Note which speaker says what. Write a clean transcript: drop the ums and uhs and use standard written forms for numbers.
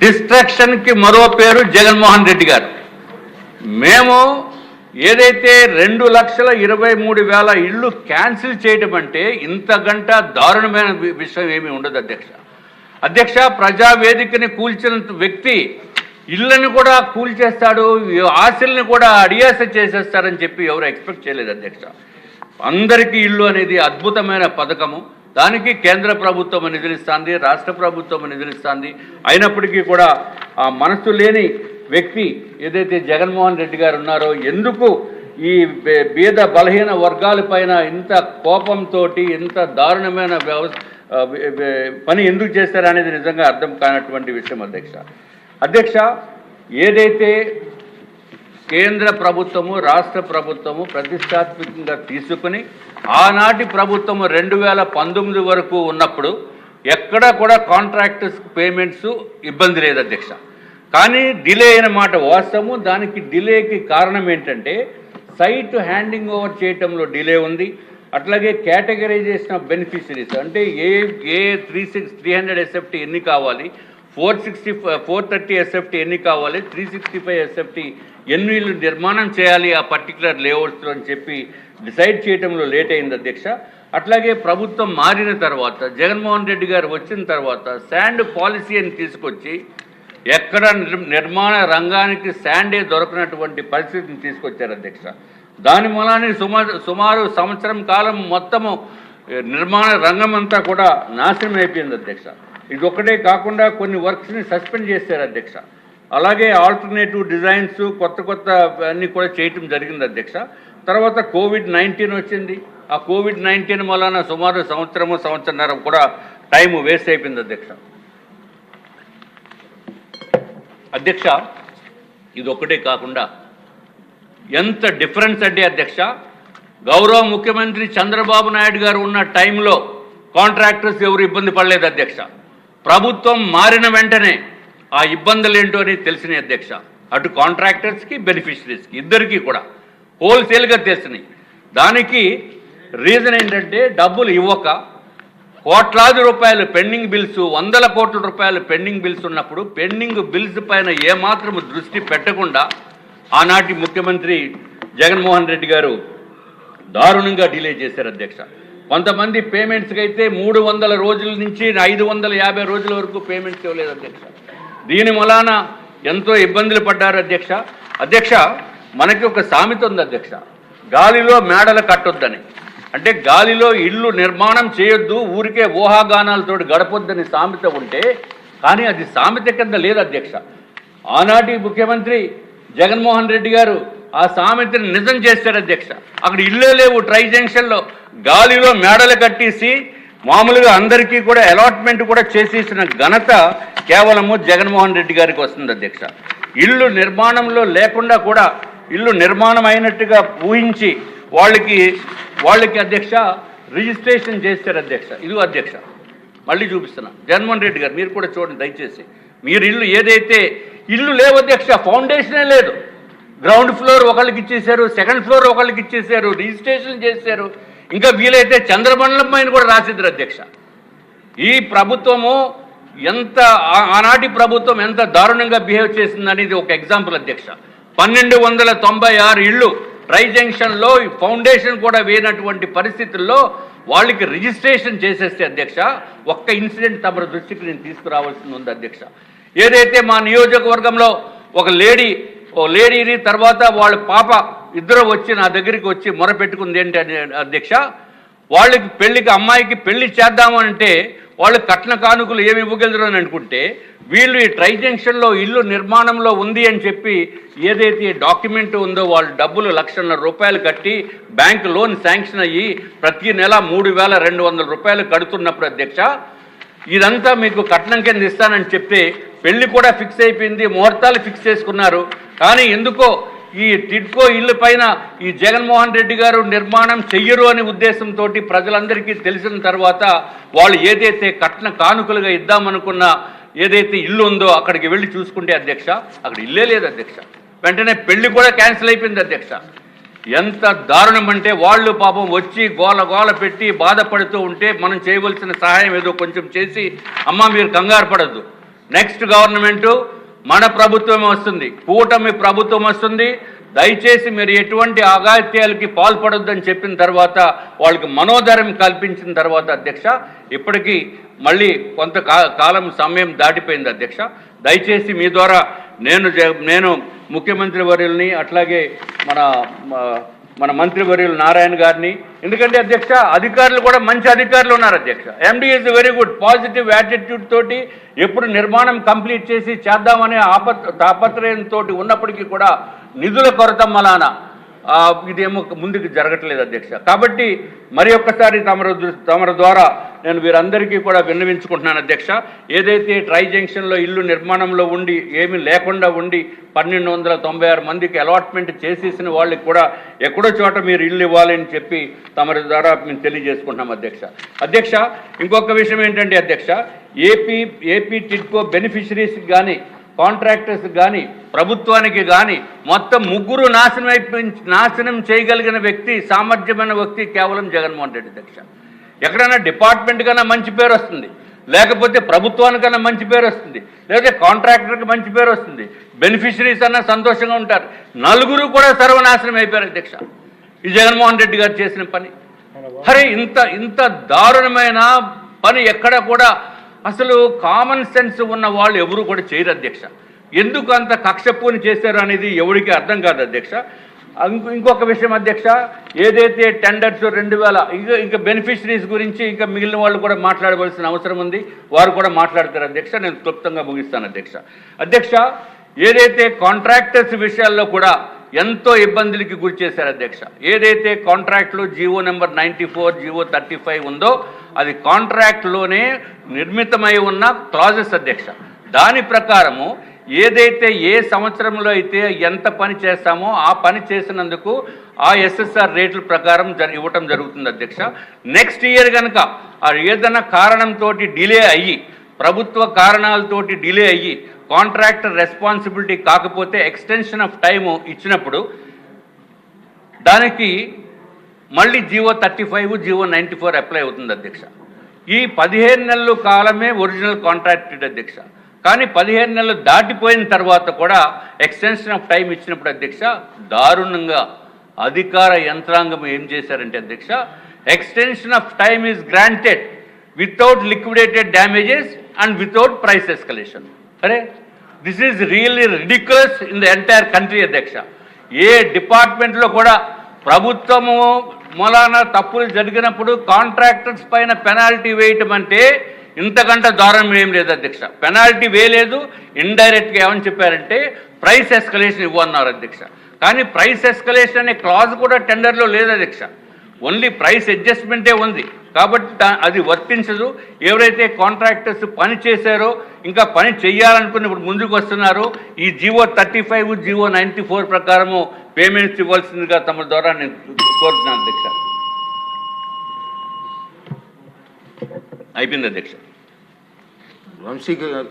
Speaker 1: డిస్ట్రాక్షన్కి మరో పేరు జగన్మోహన్ రెడ్డి గారు. మేము ఏదైతే 2,23,000 ఇళ్ళు క్యాన్సిల్ చేయడం అంటే ఇంతకంట దారుణమైన విషయం ఏమీ ఉండదు అధ్యక్ష. ప్రజావేదికని కూల్చిన వ్యక్తి ఇళ్ళని కూడా కూల్చేస్తాడు, ఆశల్ని కూడా అడియాస చేసేస్తారని చెప్పి ఎవరు ఎక్స్పెక్ట్ చేయలేదు అధ్యక్ష. అందరికీ ఇల్లు అనేది అద్భుతమైన పథకము. దానికి కేంద్ర ప్రభుత్వం నిధులిస్తుంది, రాష్ట్ర ప్రభుత్వం నిధులిస్తుంది. అయినప్పటికీ కూడా ఆ మనసు లేని వ్యక్తి ఏదైతే జగన్మోహన్ రెడ్డి గారు ఉన్నారో ఎందుకు ఈ బీద బలహీన వర్గాలపైన ఇంత కోపంతో ఇంత దారుణమైన పని ఎందుకు చేస్తారనేది నిజంగా అర్థం కానటువంటి విషయం అధ్యక్ష. ఏదైతే కేంద్ర ప్రభుత్వము రాష్ట్ర ప్రభుత్వము ప్రతిష్టాత్మకంగా తీసుకుని ఆనాటి ప్రభుత్వము 2019 వరకు ఉన్నప్పుడు ఎక్కడా కూడా కాంట్రాక్టర్స్ పేమెంట్స్ ఇబ్బంది లేదు అధ్యక్ష. కానీ డిలే అయిన మాట వాస్తవము. దానికి డిలేకి కారణం ఏంటంటే సైట్ హ్యాండింగ్ ఓవర్ చేయటంలో డిలే ఉంది. అట్లాగే కేటగరైజేషన్ ఆఫ్ బెనిఫిషరీస్ అంటే ఏ 300 SFT ఎన్ని కావాలి, 430 SFT ఎన్ని కావాలి, 365 SFT ఎన్ని ఇళ్ళు నిర్మాణం చేయాలి ఆ పర్టికులర్ లేఅవుట్స్లో అని చెప్పి డిసైడ్ చేయడంలో లేట్ అయింది అధ్యక్ష. అట్లాగే ప్రభుత్వం మారిన తర్వాత జగన్మోహన్ రెడ్డి గారు వచ్చిన తర్వాత శాండ్ పాలసీ అని తీసుకొచ్చి ఎక్కడ నిర్మాణ రంగానికి శాండే దొరకనటువంటి పరిస్థితిని తీసుకొచ్చారు అధ్యక్ష. దాని మూలాన్ని సుమారు సంవత్సరం కాలం మొత్తము నిర్మాణ రంగం అంతా కూడా నాశనం అయిపోయింది అధ్యక్ష. ఇది ఒక్కటే కాకుండా కొన్ని వర్క్స్ని సస్పెండ్ చేశారు అధ్యక్ష. అలాగే ఆల్టర్నేటివ్ డిజైన్స్ కొత్త అన్నీ కూడా చేయటం జరిగింది అధ్యక్ష. తర్వాత కోవిడ్-19 వచ్చింది. ఆ కోవిడ్-19 వలన సుమారు సంవత్సరన్నర కూడా టైం వేస్ట్ అయిపోయింది అధ్యక్ష. ఇది ఒక్కటే కాకుండా ఎంత డిఫరెన్స్ అంటే అధ్యక్ష, గౌరవ ముఖ్యమంత్రి చంద్రబాబు నాయుడు గారు ఉన్న టైంలో కాంట్రాక్టర్స్ ఎవరు ఇబ్బంది పడలేదు అధ్యక్ష. ప్రభుత్వం మారిన వెంటనే ఆ ఇబ్బందులు ఏంటో అని తెలిసినాయి అధ్యక్ష. అటు కాంట్రాక్టర్స్కి బెనిఫిషరీస్కి ఇద్దరికీ కూడా హోల్సేల్గా తెలిసినాయి. దానికి రీజన్ ఏంటంటే డబ్బులు ఇవ్వక కోట్లాది రూపాయలు పెండింగ్ బిల్స్, 100 కోట్ల రూపాయలు పెండింగ్ బిల్స్ ఉన్నప్పుడు పెండింగ్ బిల్స్ పైన ఏమాత్రం దృష్టి పెట్టకుండా ఆనాటి ముఖ్యమంత్రి జగన్మోహన్ రెడ్డి గారు దారుణంగా డిలే చేశారు అధ్యక్ష. కొంతమంది పేమెంట్స్కి అయితే 300 రోజుల నుంచి 550 రోజుల వరకు పేమెంట్స్ ఇవ్వలేదు అధ్యక్ష. దీని వలన ఎంతో ఇబ్బందులు పడ్డారు అధ్యక్ష. మనకి ఒక సామెత ఉంది అధ్యక్ష, గాలిలో మేడలు కట్టొద్దని. అంటే గాలిలో ఇల్లు నిర్మాణం చేయొద్దు, ఊరికే ఊహాగానాలతో గడపొద్దని సామెత ఉంటే, కానీ అది సామెత కింద లేదు అధ్యక్ష. ఆనాటి ముఖ్యమంత్రి జగన్మోహన్ రెడ్డి గారు ఆ సామెతని నిజం చేశారు అధ్యక్ష. అక్కడ ఇళ్ళే లేవు, ట్రై జంక్షన్లో గాలిలో మేడలు కట్టేసి మామూలుగా అందరికీ కూడా అలాట్మెంట్ కూడా చేసేసిన ఘనత కేవలము జగన్మోహన్ రెడ్డి గారికి వస్తుంది అధ్యక్ష. ఇల్లు నిర్మాణంలో లేకుండా కూడా ఇల్లు నిర్మాణం అయినట్టుగా ఊహించి వాళ్ళకి అధ్యక్ష రిజిస్ట్రేషన్ చేశారు అధ్యక్ష. ఇదిగో అధ్యక్ష మళ్ళీ చూపిస్తున్నా, జగన్మోహన్ రెడ్డి గారు మీరు కూడా చూడండి దయచేసి. మీరు ఏదైతే ఇల్లు లేవు అధ్యక్ష, ఫౌండేషనే లేదు. గ్రౌండ్ ఫ్లోర్ ఒకళ్ళకి ఇచ్చేశారు, సెకండ్ ఫ్లోర్ ఒకళ్ళకి ఇచ్చేశారు, రిజిస్ట్రేషన్ చేశారు. ఇంకా వీలైతే చంద్రమండలం పైన కూడా రాసిద్దరు అధ్యక్ష. ఈ ప్రభుత్వము ఆనాటి ప్రభుత్వం ఎంత దారుణంగా బిహేవ్ చేసిందనేది ఒక ఎగ్జాంపుల్ అధ్యక్ష. 1296 ఇళ్ళు ట్రై జంక్షన్లో ఫౌండేషన్ కూడా వేయనటువంటి పరిస్థితుల్లో వాళ్ళకి రిజిస్ట్రేషన్ చేసేస్తే అధ్యక్ష, ఒక్క ఇన్సిడెంట్ తమ దృష్టికి నేను తీసుకురావాల్సి ఉంది అధ్యక్ష. ఏదైతే మా నియోజకవర్గంలో ఒక లేడీని తర్వాత వాళ్ళ పాప ఇద్దరు వచ్చి నా దగ్గరికి వచ్చి మొరపెట్టుకుంది ఏంటి అధ్యక్ష, వాళ్ళకి అమ్మాయికి పెళ్లి చేద్దామంటే వాళ్ళు కట్న కానుకలు ఏమి ఇవ్వగలరు అని అనుకుంటే వీళ్ళు ఈ ట్రై జంక్షన్లో ఇల్లు నిర్మాణంలో ఉంది అని చెప్పి ఏదైతే డాక్యుమెంట్ ఉందో వాళ్ళు డబ్బులు 1,00,000 రూపాయలు కట్టి బ్యాంక్ లోన్ శాంక్షన్ అయ్యి ప్రతి నెల 3,200 రూపాయలు కడుతున్నప్పుడు అధ్యక్ష, ఇదంతా మీకు కట్నం కింద ఇస్తానని చెప్తే పెళ్లి కూడా ఫిక్స్ అయిపోయింది, ముహూర్తాలు ఫిక్స్ చేసుకున్నారు. కానీ ఎందుకో ఈ టిడ్కో ఇళ్ళ పైన ఈ జగన్మోహన్ రెడ్డి గారు నిర్మాణం చెయ్యరు అనే ఉద్దేశంతో ప్రజలందరికీ తెలిసిన తర్వాత వాళ్ళు ఏదైతే కట్న కానుకలుగా ఇద్దామనుకున్న ఏదైతే ఇల్లు ఉందో అక్కడికి వెళ్ళి చూసుకుంటే అధ్యక్ష అక్కడ ఇల్లే లేదు అధ్యక్ష. వెంటనే పెళ్లి కూడా క్యాన్సిల్ అయిపోయింది అధ్యక్ష. ఎంత దారుణం అంటే వాళ్ళు పాపం వచ్చి గోల పెట్టి బాధపడుతూ ఉంటే మనం చేయవలసిన సహాయం ఏదో కొంచెం చేసి, అమ్మ మీరు కంగారు పడద్దు, నెక్స్ట్ గవర్నమెంటు మన ప్రభుత్వం వస్తుంది, కూటమి ప్రభుత్వం వస్తుంది. దయచేసి మీరు ఎటువంటి అగాత్యాలకి పాల్పడొద్దని చెప్పిన తర్వాత వాళ్ళకి మనోధైర్యం కల్పించిన తర్వాత అధ్యక్ష, ఇప్పటికీ మళ్ళీ కొంత కాలం సమయం దాటిపోయింది అధ్యక్ష. దయచేసి మీ ద్వారా నేను ముఖ్యమంత్రి వర్యుల్ని అట్లాగే మన మంత్రివర్యులు నారాయణ గారిని, ఎందుకంటే అధ్యక్ష అధికారులు కూడా మంచి అధికారులు ఉన్నారు అధ్యక్ష. MD is very good, positive attitude తోటి ఎప్పుడు నిర్మాణం కంప్లీట్ చేసి చేద్దామనే తాపత్రయంతో ఉన్నప్పటికీ కూడా నిధుల కొరత మలాన ఇదేమో ముందుకు జరగట్లేదు అధ్యక్ష. కాబట్టి మరి ఒక్కసారి తమరి ద్వారా నేను వీరందరికీ కూడా విన్నవించుకుంటున్నాను అధ్యక్ష. ఏదైతే ట్రై జంక్షన్లో ఇల్లు నిర్మాణంలో ఉండి ఏమీ లేకుండా ఉండి 1296 మందికి అలాట్మెంట్ చేసేసిన వాళ్ళకి కూడా ఎక్కడో చోట మీరు ఇల్లు ఇవ్వాలని చెప్పి తమరి ద్వారా మేము తెలియజేసుకుంటున్నాం అధ్యక్ష. అధ్యక్ష ఇంకొక విషయం ఏంటంటే అధ్యక్ష, ఏపీ టిడ్కో బెనిఫిషరీస్కి కానీ కాంట్రాక్టర్స్ కానీ ప్రభుత్వానికి కానీ మొత్తం ముగ్గురు నాశనం చేయగలిగిన వ్యక్తి, సామర్థ్యమైన వ్యక్తి కేవలం జగన్మోహన్ రెడ్డి అధ్యక్ష. ఎక్కడైనా డిపార్ట్మెంట్ కన్నా మంచి పేరు వస్తుంది, లేకపోతే ప్రభుత్వానికన్నా మంచి పేరు వస్తుంది, లేకపోతే కాంట్రాక్టర్కి మంచి పేరు వస్తుంది, బెనిఫిషరీస్ అన్నా సంతోషంగా ఉంటారు. నలుగురు కూడా సర్వనాశనం అయిపోయారు అధ్యక్ష ఈ జగన్మోహన్ రెడ్డి గారు చేసిన పని. అరే ఇంత దారుణమైన పని ఎక్కడ కూడా అసలు కామన్ సెన్స్ ఉన్న వాళ్ళు ఎవరు కూడా చేయరు అధ్యక్ష. ఎందుకు అంత కక్షపూని చేశారు అనేది ఎవరికి అర్థం కాదు అధ్యక్ష. ఇంకొక విషయం అధ్యక్ష, ఏదైతే టెండర్స్ 2000 ఇంకా బెనిఫిషరీస్ గురించి ఇంకా మిగిలిన వాళ్ళు కూడా మాట్లాడవలసిన అవసరం ఉంది, వారు కూడా మాట్లాడతారు అధ్యక్ష. నేను క్లుప్తంగా ముగిస్తాను అధ్యక్ష. అధ్యక్ష ఏదైతే కాంట్రాక్టర్స్ విషయాల్లో కూడా ఎంతో ఇబ్బందులకి గురి చేశారు అధ్యక్ష. ఏదైతే కాంట్రాక్ట్లో జీవో నెంబర్ 94, జీవో 35 ఉందో అది కాంట్రాక్ట్లోనే నిర్మితమై ఉన్న క్లాజెస్ అధ్యక్ష. దాని ప్రకారము ఏదైతే ఏ సంవత్సరంలో అయితే ఎంత పని చేస్తామో ఆ పని చేసినందుకు ఆ ఎస్ఎస్ఆర్ రేట్ల ప్రకారం ఇవ్వటం జరుగుతుంది అధ్యక్ష. నెక్స్ట్ ఇయర్ కనుక ఏదైనా కారణంతో డిలే అయ్యి, ప్రభుత్వ కారణాలతోటి డిలే అయ్యి కాంట్రాక్టర్ రెస్పాన్సిబిలిటీ కాకపోతే ఎక్స్టెన్షన్ ఆఫ్ టైము ఇచ్చినప్పుడు దానికి మళ్ళీ జీవో 35, జీవో 94 అప్లై అవుతుంది అధ్యక్ష. ఈ 15 నెలల కాలమే ఒరిజినల్ కాంట్రాక్టెడ్ అధ్యక్ష. కానీ 15 నెలలు దాటిపోయిన తర్వాత కూడా ఎక్స్టెన్షన్ ఆఫ్ టైం ఇచ్చినప్పుడు అధ్యక్ష దారుణంగా అధికార యంత్రాంగం ఏం చేశారంటే అధ్యక్ష, extension of time is granted without liquidated damages and without price escalation. అరే this is really ridiculous in the entire country అధ్యక్ష. ఏ డిపార్ట్మెంట్లో కూడా ప్రభుత్వము మూలాన తప్పులు జరిగినప్పుడు కాంట్రాక్టర్స్ పైన పెనాల్టీ వేయటం అంటే ఇంతకంటే దారుణం ఏం లేదు అధ్యక్ష. పెనాల్టీ వేయలేదు, ఇండైరెక్ట్గా ఏమని చెప్పారంటే ప్రైస్ ఎస్కలేషన్ ఇవ్వన్నారు అధ్యక్ష. కానీ ప్రైస్ ఎస్కలేషన్ అనే క్లాజ్ కూడా టెండర్లో లేదు అధ్యక్ష. ఓన్లీ ప్రైస్ అడ్జస్ట్మెంటే ఉంది. కాబట్టి అది వర్తించదు. ఎవరైతే కాంట్రాక్టర్స్ పని చేశారో ఇంకా పని చేయాలనుకుని ఇప్పుడు ముందుకు వస్తున్నారో ఈ జీవో 35, జీవో 94 ప్రకారము పేమెంట్స్ ఇవ్వాల్సిందిగా తమ ద్వారా నేను కోరుతున్నాను అధ్యక్ష. అయిపోయింది అధ్యక్ష.
Speaker 2: వంశీ గారు